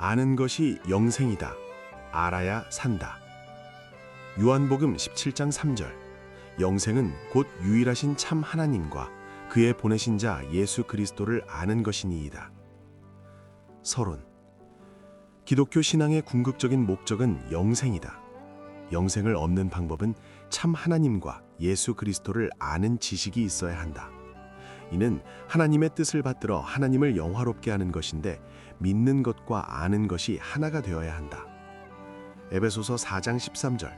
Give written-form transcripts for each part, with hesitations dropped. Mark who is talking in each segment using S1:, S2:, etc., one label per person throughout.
S1: 아는 것이 영생이다. 알아야 산다. 요한복음 17장 3절. 영생은 곧 유일하신 참 하나님과 그의 보내신 자 예수 그리스도를 아는 것이니이다. 서론. 기독교 신앙의 궁극적인 목적은 영생이다. 영생을 얻는 방법은 참 하나님과 예수 그리스도를 아는 지식이 있어야 한다. 이는 하나님의 뜻을 받들어 하나님을 영화롭게 하는 것인데 믿는 것과 아는 것이 하나가 되어야 한다. 에베소서 4장 13절.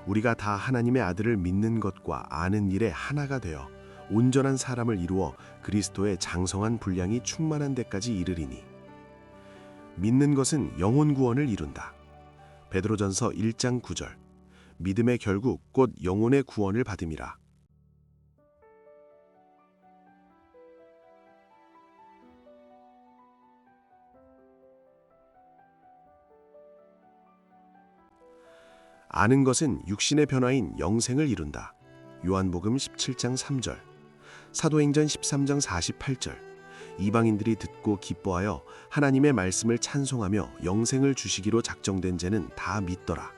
S1: 우리가 다 하나님의 아들을 믿는 것과 아는 일에 하나가 되어 온전한 사람을 이루어 그리스도의 장성한 분량이 충만한 데까지 이르리니. 믿는 것은 영혼 구원을 이룬다. 베드로전서 1장 9절. 믿음의 결국 곧 영혼의 구원을 받음이라. 아는 것은 육신의 변화인 영생을 이룬다. 요한복음 17장 3절. 사도행전 13장 48절. 이방인들이 듣고 기뻐하여 하나님의 말씀을 찬송하며 영생을 주시기로 작정된 자는 다 믿더라.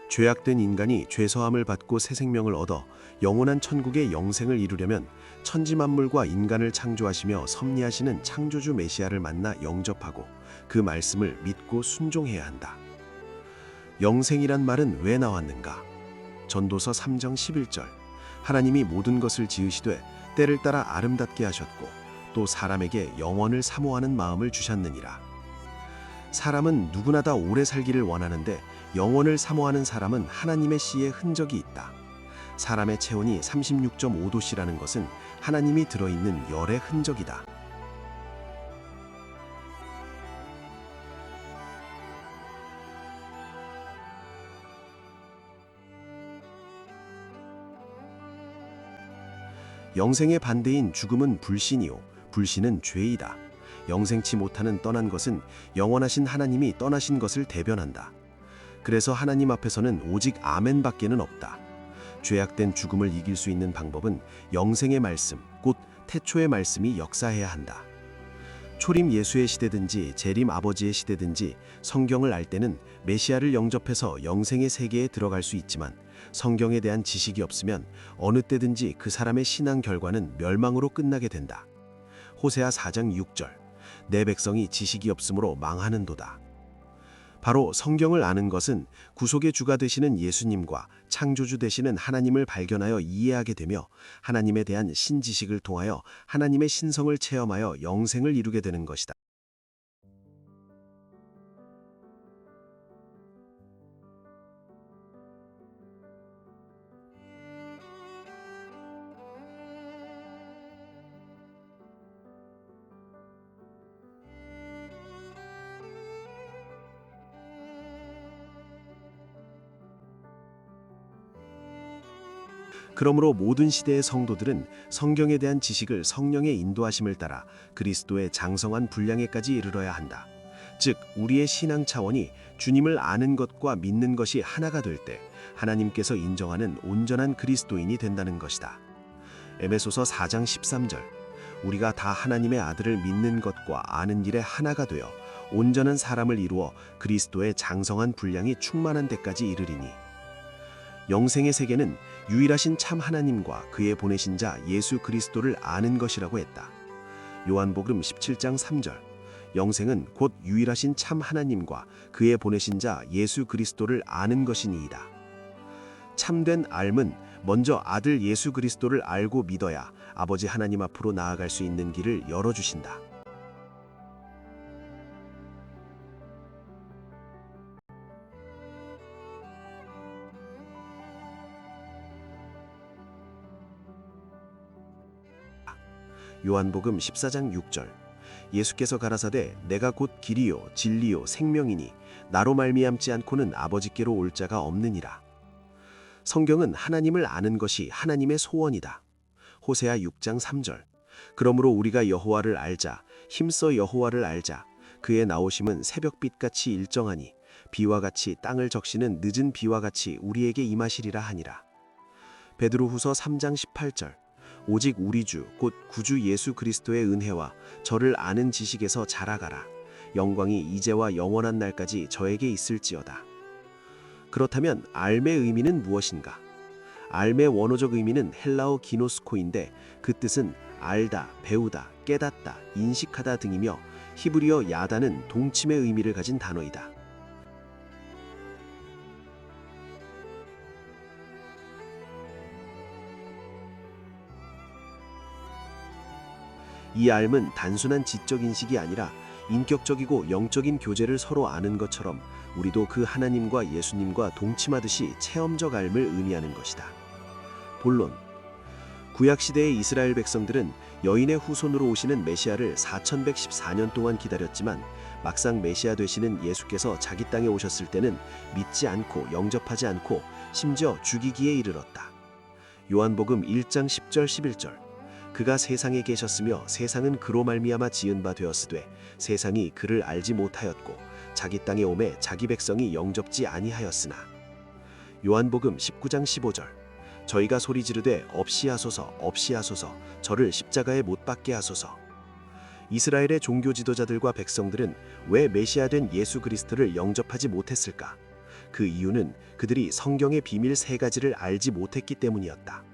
S1: 죄악된 인간이 죄서함을 받고 새 생명을 얻어 영원한 천국의 영생을 이루려면 천지만물과 인간을 창조하시며 섭리하시는 창조주 메시아를 만나 영접하고 그 말씀을 믿고 순종해야 한다. 영생이란 말은 왜 나왔는가? 전도서 3장 11절. 하나님이 모든 것을 지으시되 때를 따라 아름답게 하셨고 또 사람에게 영원을 사모하는 마음을 주셨느니라. 사람은 누구나 다 오래 살기를 원하는데 영원을 사모하는 사람은 하나님의 씨의 흔적이 있다. 사람의 체온이 36.5도씨라는 것은 하나님이 들어있는 열의 흔적이다. 영생의 반대인 죽음은 불신이요 불신은 죄이다. 영생치 못하는 떠난 것은 영원하신 하나님이 떠나신 것을 대변한다. 그래서 하나님 앞에서는 오직 아멘밖에는 없다. 죄악된 죽음을 이길 수 있는 방법은 영생의 말씀, 곧 태초의 말씀이 역사해야 한다. 초림 예수의 시대든지 재림 아버지의 시대든지 성경을 알 때는 메시아를 영접해서 영생의 세계에 들어갈 수 있지만 성경에 대한 지식이 없으면 어느 때든지 그 사람의 신앙 결과는 멸망으로 끝나게 된다. 호세아 4장 6절. 내 백성이 지식이 없으므로 망하는도다. 바로 성경을 아는 것은 구속의 주가 되시는 예수님과 창조주 되시는 하나님을 발견하여 이해하게 되며 하나님에 대한 신지식을 통하여 하나님의 신성을 체험하여 영생을 이루게 되는 것이다. 그러므로 모든 시대의 성도들은 성경에 대한 지식을 성령의 인도하심을 따라 그리스도의 장성한 분량에까지 이르러야 한다. 즉 우리의 신앙 차원이 주님을 아는 것과 믿는 것이 하나가 될 때 하나님께서 인정하는 온전한 그리스도인이 된다는 것이다. 에베소서 4장 13절. 우리가 다 하나님의 아들을 믿는 것과 아는 일에 하나가 되어 온전한 사람을 이루어 그리스도의 장성한 분량이 충만한 데까지 이르리니. 영생의 세계는 유일하신 참 하나님과 그의 보내신 자 예수 그리스도를 아는 것이라고 했다. 요한복음 17장 3절. 영생은 곧 유일하신 참 하나님과 그의 보내신 자 예수 그리스도를 아는 것이니이다. 참된 삶은 먼저 아들 예수 그리스도를 알고 믿어야 아버지 하나님 앞으로 나아갈 수 있는 길을 열어주신다. 요한복음 14장 6절. 예수께서 가라사대 내가 곧 길이요 진리요 생명이니 나로 말미암지 않고는 아버지께로 올 자가 없느니라. 성경은 하나님을 아는 것이 하나님의 소원이다. 호세아 6장 3절. 그러므로 우리가 여호와를 알자 힘써 여호와를 알자. 그의 나오심은 새벽빛같이 일정하니 비와 같이 땅을 적시는 늦은 비와 같이 우리에게 임하시리라 하니라. 베드로후서 3장 18절. 오직 우리 주 곧 구주 예수 그리스도의 은혜와 저를 아는 지식에서 자라가라. 영광이 이제와 영원한 날까지 저에게 있을지어다. 그렇다면 알의 의미는 무엇인가? 알의 원어적 의미는 헬라어 기노스코인데 그 뜻은 알다, 배우다, 깨닫다, 인식하다 등이며 히브리어 야다는 동침의 의미를 가진 단어이다. 이 알은 단순한 지적 인식이 아니라 인격적이고 영적인 교제를 서로 아는 것처럼 우리도 그 하나님과 예수님과 동침하듯이 체험적 알을 의미하는 것이다. 본론 구약시대의 이스라엘 백성들은 여인의 후손으로 오시는 메시아를 4114년 동안 기다렸지만 막상 메시아 되시는 예수께서 자기 땅에 오셨을 때는 믿지 않고 영접하지 않고 심지어 죽이기에 이르렀다. 요한복음 1장 10절 11절 그가 세상에 계셨으며 세상은 그로 말미암아 지은 바 되었으되 세상이 그를 알지 못하였고 자기 땅에 오매 자기 백성이 영접지 아니하였으나. 요한복음 19장 15절 저희가 소리 지르되 없이 하소서 없이 하소서 저를 십자가에 못 박게 하소서. 이스라엘의 종교 지도자들과 백성들은 왜 메시아 된 예수 그리스도를 영접하지 못했을까? 그 이유는 그들이 성경의 비밀 세 가지를 알지 못했기 때문이었다.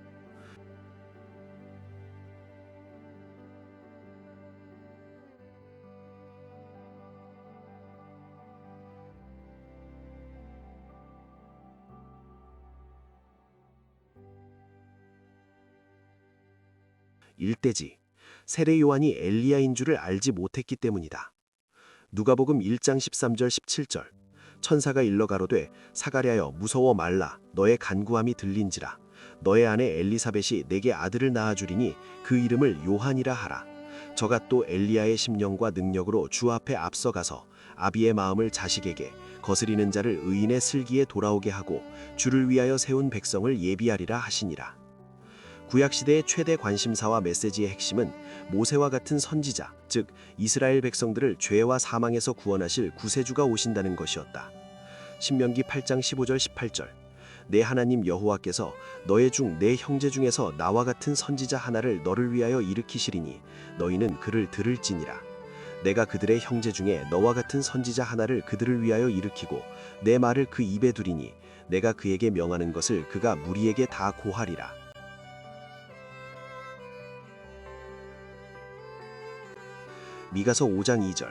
S1: 일대지 세례 요한이 엘리야인 줄을 알지 못했기 때문이다. 누가복음 1장 13절 17절 천사가 일러 가로되 사가랴여 무서워 말라 너의 간구함이 들린지라 너의 아내 엘리사벳이 내게 아들을 낳아 주리니 그 이름을 요한이라 하라. 저가 또 엘리야의 심령과 능력으로 주 앞에 앞서가서 아비의 마음을 자식에게 거스리는 자를 의인의 슬기에 돌아오게 하고 주를 위하여 세운 백성을 예비하리라 하시니라. 구약시대의 최대 관심사와 메시지의 핵심은 모세와 같은 선지자, 즉 이스라엘 백성들을 죄와 사망에서 구원하실 구세주가 오신다는 것이었다. 신명기 8장 15절 18절 내 하나님 여호와께서 너의 중 내 형제 중에서 나와 같은 선지자 하나를 너를 위하여 일으키시리니 너희는 그를 들을지니라. 내가 그들의 형제 중에 너와 같은 선지자 하나를 그들을 위하여 일으키고 내 말을 그 입에 두리니 내가 그에게 명하는 것을 그가 무리에게 다 고하리라. 미가서 5장 2절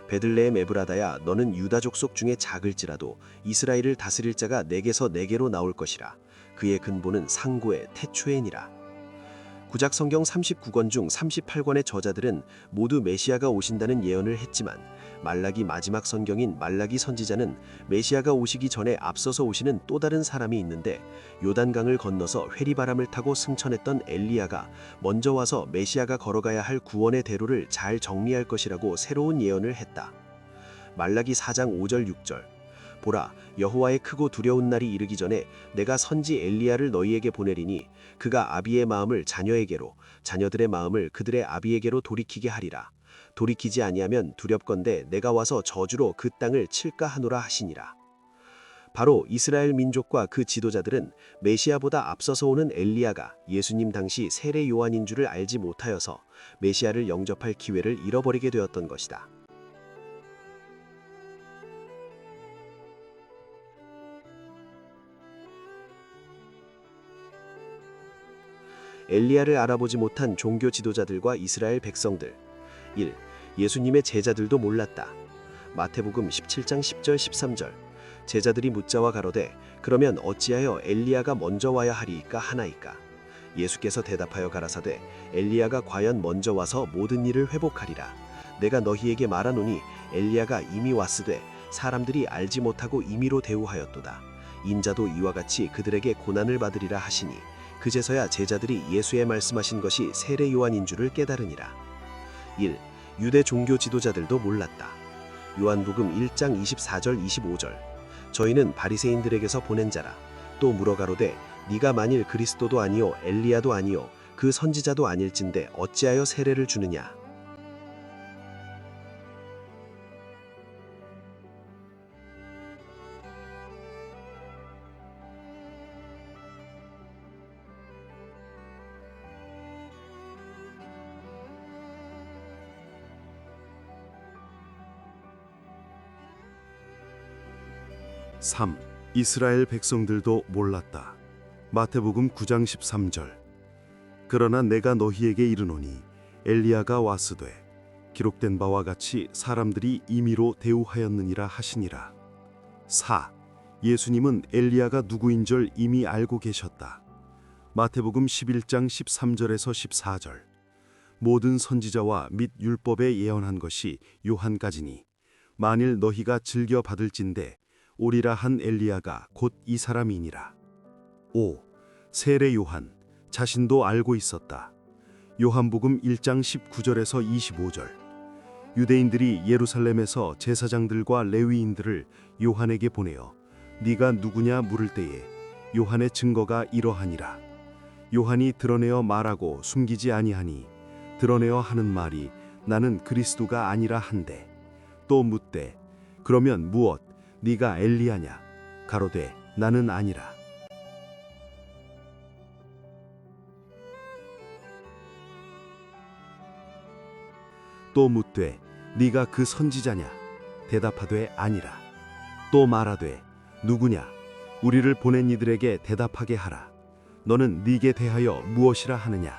S1: 베들레헴 에브라다야 너는 유다 족속 중에 작을지라도 이스라엘을 다스릴 자가 내게서 내게로 나올 것이라. 그의 근본은 상고의 태초에니라. 구약 성경 39권 중 38권의 저자들은 모두 메시아가 오신다는 예언을 했지만 말라기 마지막 성경인 말라기 선지자는 메시아가 오시기 전에 앞서서 오시는 또 다른 사람이 있는데 요단강을 건너서 회리바람을 타고 승천했던 엘리야가 먼저 와서 메시아가 걸어가야 할 구원의 대로를 잘 정리할 것이라고 새로운 예언을 했다. 말라기 4장 5절 6절 보라 여호와의 크고 두려운 날이 이르기 전에 내가 선지 엘리야를 너희에게 보내리니 그가 아비의 마음을 자녀에게로 자녀들의 마음을 그들의 아비에게로 돌이키게 하리라. 돌이키지 아니하면 두렵건대 내가 와서 저주로 그 땅을 칠까 하노라 하시니라. 바로 이스라엘 민족과 그 지도자들은 메시아보다 앞서서 오는 엘리야가 예수님 당시 세례 요한인 줄을 알지 못하여서 메시아를 영접할 기회를 잃어버리게 되었던 것이다. 엘리야를 알아보지 못한 종교 지도자들과 이스라엘 백성들. 1. 예수님의 제자들도 몰랐다. 마태복음 17장 10절 13절 제자들이 묻자와 가로되 그러면 어찌하여 엘리야가 먼저 와야 하리이까 하나이까. 예수께서 대답하여 가라사대 엘리야가 과연 먼저 와서 모든 일을 회복하리라. 내가 너희에게 말하노니 엘리야가 이미 왔으되 사람들이 알지 못하고 임의로 대우하였도다. 인자도 이와 같이 그들에게 고난을 받으리라 하시니 그제서야 제자들이 예수의 말씀하신 것이 세례 요한인 줄을 깨달으니라. 1. 유대 종교 지도자들도 몰랐다. 요한복음 1장 24절 25절 저희는 바리새인들에게서 보낸 자라. 또 물어가로되 네가 만일 그리스도도 아니요 엘리야도 아니요 그 선지자도 아닐진대 어찌하여 세례를 주느냐.
S2: 3. 이스라엘 백성들도 몰랐다. 마태복음 9장 13절. 그러나 내가 너희에게 이르노니 엘리야가 왔으되 기록된 바와 같이 사람들이 임의로 대우하였느니라 하시니라. 4. 예수님은 엘리야가 누구인 줄 이미 알고 계셨다. 마태복음 11장 13절에서 14절. 모든 선지자와 및 율법에 예언한 것이 요한까지니 만일 너희가 즐겨 받을진대 오리라 한 엘리야가 곧 이 사람이니라. 5. 세례 요한 자신도 알고 있었다. 요한복음 1장 19절에서 25절. 유대인들이 예루살렘에서 제사장들과 레위인들을 요한에게 보내어 네가 누구냐 물을 때에 요한의 증거가 이러하니라. 요한이 드러내어 말하고 숨기지 아니하니 드러내어 하는 말이 나는 그리스도가 아니라 한데 또 묻되 그러면 무엇 네가 엘리야냐 가로되 나는 아니라. 또 묻되 네가 그 선지자냐 대답하되 아니라. 또 말하되 누구냐 우리를 보낸 이들에게 대답하게 하라. 너는 네게 대하여 무엇이라 하느냐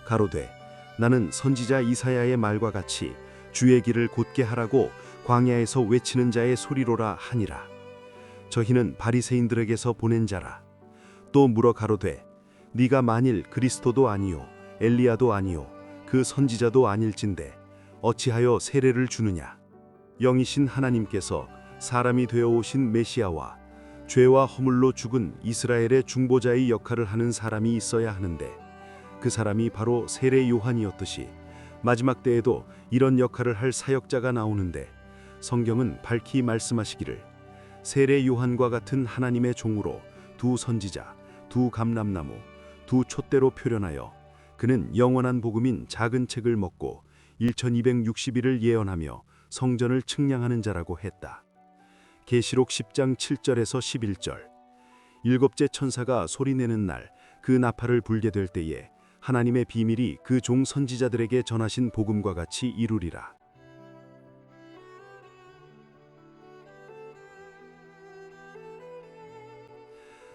S2: 가로되 나는 선지자 이사야의 말과 같이 주의 길을 곧게 하라고 광야에서 외치는 자의 소리로라 하니라. 저희는 바리새인들에게서 보낸 자라. 또 물어 가로되 네가 만일 그리스도도 아니요 엘리야도 아니요 그 선지자도 아닐진대 어찌하여 세례를 주느냐. 영이신 하나님께서 사람이 되어 오신 메시아와 죄와 허물로 죽은 이스라엘의 중보자의 역할을 하는 사람이 있어야 하는데 그 사람이 바로 세례 요한이었듯이 마지막 때에도 이런 역할을 할 사역자가 나오는데 성경은 밝히 말씀하시기를 세례 요한과 같은 하나님의 종으로 두 선지자, 두 감람나무, 두 촛대로 표련하여 그는 영원한 복음인 작은 책을 먹고 1260일을 예언하며 성전을 측량하는 자라고 했다. 계시록 10장 7절에서 11절. 일곱째 천사가 소리내는 날 그 나팔을 불게 될 때에 하나님의 비밀이 그 종 선지자들에게 전하신 복음과 같이 이루리라.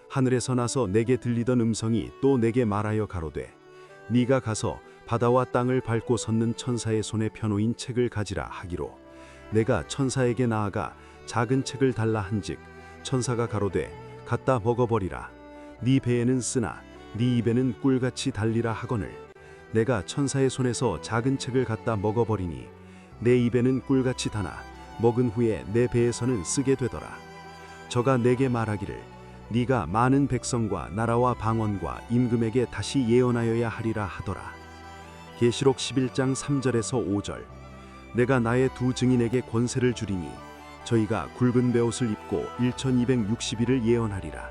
S2: 하늘에서 나서 내게 들리던 음성이 또 내게 말하여 가로되 네가 가서 바다와 땅을 밟고 섰는 천사의 손에 펴놓인 책을 가지라 하기로 내가 천사에게 나아가 작은 책을 달라 한즉 천사가 가로되 갖다 먹어버리라. 네 배에는 쓰나 네 입에는 꿀같이 달리라 하거늘 내가 천사의 손에서 작은 책을 갖다 먹어버리니 내 입에는 꿀같이 다나 먹은 후에 내 배에서는 쓰게 되더라. 저가 내게 말하기를 네가 많은 백성과 나라와 방언과 임금에게 다시 예언하여야 하리라 하더라. 계시록 11장 3절에서 5절. 내가 나의 두 증인에게 권세를 주리니 저희가 굵은 베옷을 입고 1260일을 예언하리라.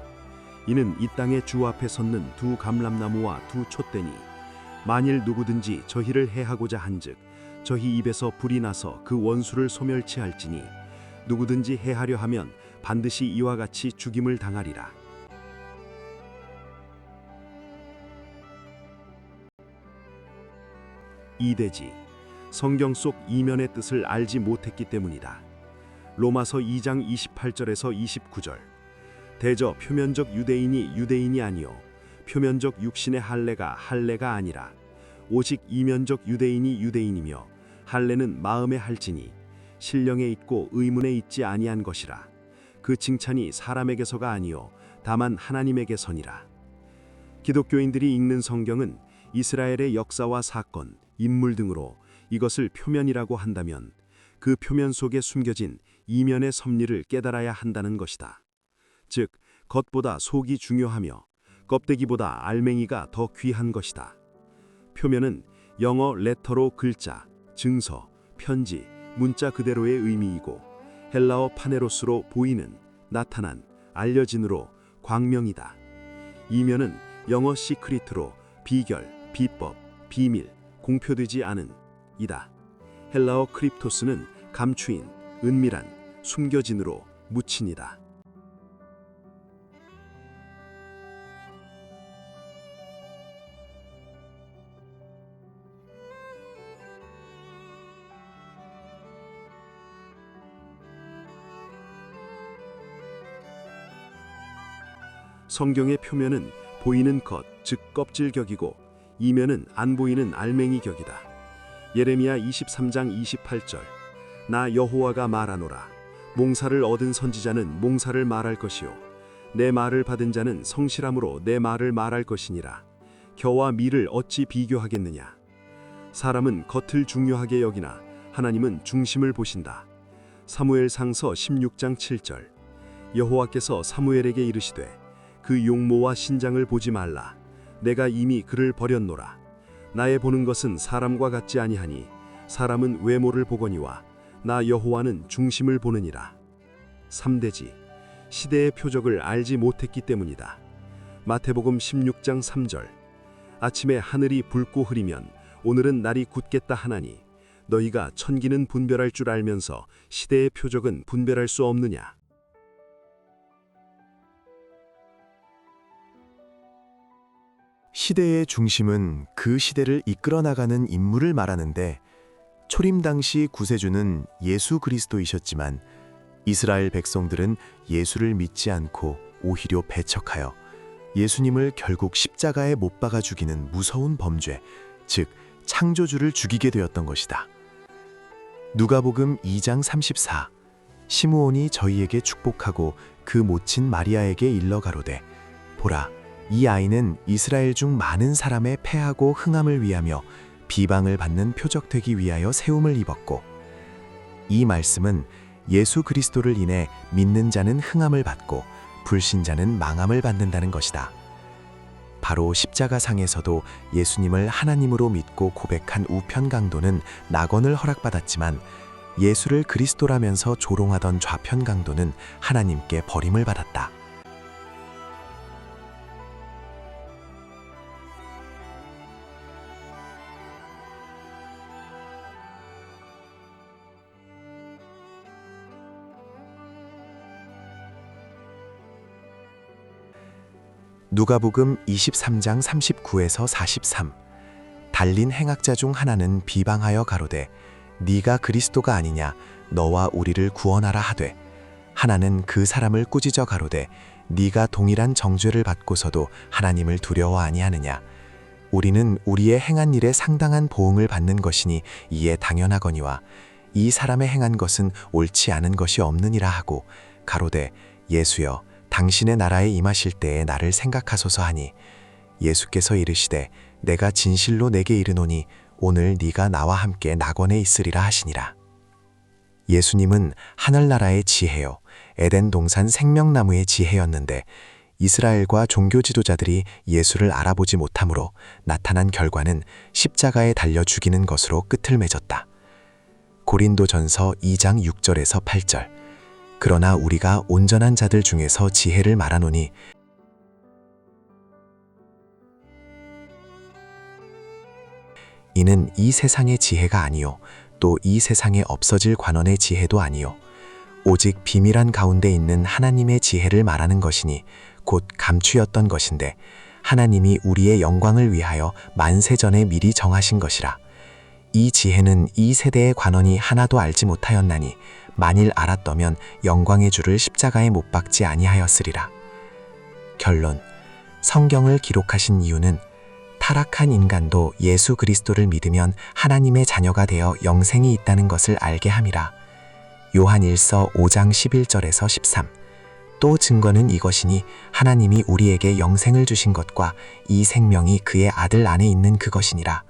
S2: 이는 이 땅의 주 앞에 섰는 두 감람나무와 두 촛대니 만일 누구든지 저희를 해하고자 한즉 저희 입에서 불이 나서 그 원수를 소멸치할지니 누구든지 해하려 하면 반드시 이와 같이 죽임을 당하리라. 이대지 성경 속 이면의 뜻을 알지 못했기 때문이다. 로마서 2장 28절에서 29절. 대저 표면적 유대인이 아니요 표면적 육신의 할례가 아니라 오직 이면적 유대인이 유대인이며 할례는 마음에 할지니 신령에 있고 의문에 있지 아니한 것이라. 그 칭찬이 사람에게서가 아니요 다만 하나님에게서니라. 기독교인들이 읽는 성경은 이스라엘의 역사와 사건, 인물 등으로 이것을 표면이라고 한다면 그 표면 속에 숨겨진 이면의 섭리를 깨달아야 한다는 것이다. 즉 겉보다 속이 중요하며 껍데기보다 알맹이가 더 귀한 것이다. 표면은 영어 레터로 글자, 증서, 편지, 문자 그대로의 의미이고 헬라어 파네로스로 보이는, 나타난, 알려진으로 광명이다. 이면은 영어 시크릿으로 비결, 비법, 비밀, 공표되지 않은 이다. 헬라어 크립토스는 감추인, 은밀한, 숨겨진으로 묻힌이다. 성경의 표면은 보이는 겉, 즉 껍질격이고 이면은 안 보이는 알맹이격이다. 예레미야 23장 28절. 나 여호와가 말하노라. 몽사를 얻은 선지자는 몽사를 말할 것이요 내 말을 받은 자는 성실함으로 내 말을 말할 것이니라. 겨와 밀을 어찌 비교하겠느냐. 사람은 겉을 중요하게 여기나 하나님은 중심을 보신다. 사무엘상서 16장 7절. 여호와께서 사무엘에게 이르시되 그 용모와 신장을 보지 말라. 내가 이미 그를 버렸노라. 나의 보는 것은 사람과 같지 아니하니 사람은 외모를 보거니와 나 여호와는 중심을 보느니라. 3대지 시대의 표적을 알지 못했기 때문이다. 마태복음 16장 3절. 아침에 하늘이 붉고 흐리면 오늘은 날이 굳겠다 하나니 너희가 천기는 분별할 줄 알면서 시대의 표적은 분별할 수 없느냐.
S3: 시대의 중심은 그 시대를 이끌어 나가는 인물을 말하는데 초림 당시 구세주는 예수 그리스도이셨지만 이스라엘 백성들은 예수를 믿지 않고 오히려 배척하여 예수님을 결국 십자가에 못 박아 죽이는 무서운 범죄, 즉 창조주를 죽이게 되었던 것이다. 누가복음 2장 34. 시므온이 저희에게 축복하고 그 모친 마리아에게 일러 가로되 보라 이 아이는 이스라엘 중 많은 사람의 패하고 흥함을 위하며 비방을 받는 표적 되기 위하여 세움을 입었고, 이 말씀은 예수 그리스도를 인해 믿는 자는 흥함을 받고 불신자는 망함을 받는다는 것이다. 바로 십자가상에서도 예수님을 하나님으로 믿고 고백한 우편 강도는 낙원을 허락받았지만 예수를 그리스도라면서 조롱하던 좌편 강도는 하나님께 버림을 받았다. 누가복음 23장 39에서 43. 달린 행악자 중 하나는 비방하여 가로되 네가 그리스도가 아니냐 너와 우리를 구원하라 하되, 하나는 그 사람을 꾸짖어 가로되 네가 동일한 정죄를 받고서도 하나님을 두려워 아니하느냐. 우리는 우리의 행한 일에 상당한 보응을 받는 것이니 이에 당연하거니와 이 사람의 행한 것은 옳지 않은 것이 없느니라 하고 가로되 예수여 당신의 나라에 임하실 때에 나를 생각하소서 하니, 예수께서 이르시되 내가 진실로 내게 이르노니 오늘 네가 나와 함께 낙원에 있으리라 하시니라. 예수님은 하늘나라의 지혜요 에덴 동산 생명나무의 지혜였는데 이스라엘과 종교 지도자들이 예수를 알아보지 못함으로 나타난 결과는 십자가에 달려 죽이는 것으로 끝을 맺었다. 고린도전서 2장 6절에서 8절. 그러나 우리가 온전한 자들 중에서 지혜를 말하노니 이는 이 세상의 지혜가 아니요 또 이 세상에 없어질 관원의 지혜도 아니요 오직 비밀한 가운데 있는 하나님의 지혜를 말하는 것이니 곧 감추였던 것인데 하나님이 우리의 영광을 위하여 만세 전에 미리 정하신 것이라. 이 지혜는 이 세대의 관원이 하나도 알지 못하였나니 만일 알았더면 영광의 주를 십자가에 못 박지 아니하였으리라. 결론. 성경을 기록하신 이유는 타락한 인간도 예수 그리스도를 믿으면 하나님의 자녀가 되어 영생이 있다는 것을 알게 함이라. 요한 1서 5장 11절에서 13. 또 증거는 이것이니 하나님이 우리에게 영생을 주신 것과 이 생명이 그의 아들 안에 있는 그것이니라.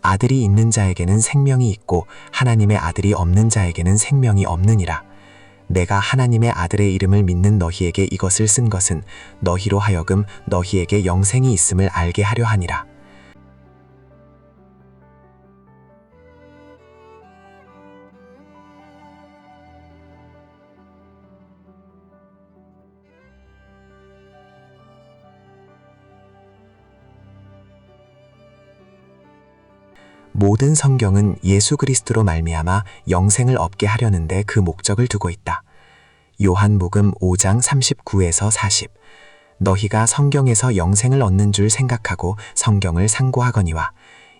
S3: 아들이 있는 자에게는 생명이 있고 하나님의 아들이 없는 자에게는 생명이 없느니라. 내가 하나님의 아들의 이름을 믿는 너희에게 이것을 쓴 것은 너희로 하여금 너희에게 영생이 있음을 알게 하려 하니라. 모든 성경은 예수 그리스도로 말미암아 영생을 얻게 하려는데 그 목적을 두고 있다. 요한복음 5장 39에서 40. 너희가 성경에서 영생을 얻는 줄 생각하고 성경을 상고하거니와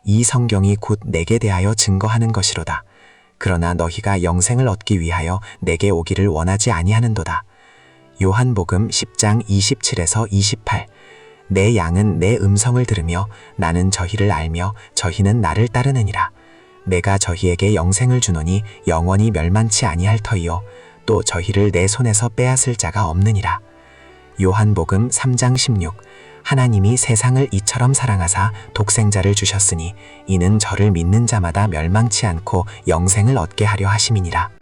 S3: 이 성경이 곧 내게 대하여 증거하는 것이로다. 그러나 너희가 영생을 얻기 위하여 내게 오기를 원하지 아니하는도다. 요한복음 10장 27에서 28. 내 양은 내 음성을 들으며 나는 저희를 알며 저희는 나를 따르느니라. 내가 저희에게 영생을 주노니 영원히 멸망치 아니할 터이요 또 저희를 내 손에서 빼앗을 자가 없느니라. 요한복음 3장 16. 하나님이 세상을 이처럼 사랑하사 독생자를 주셨으니 이는 저를 믿는 자마다 멸망치 않고 영생을 얻게 하려 하심이니라.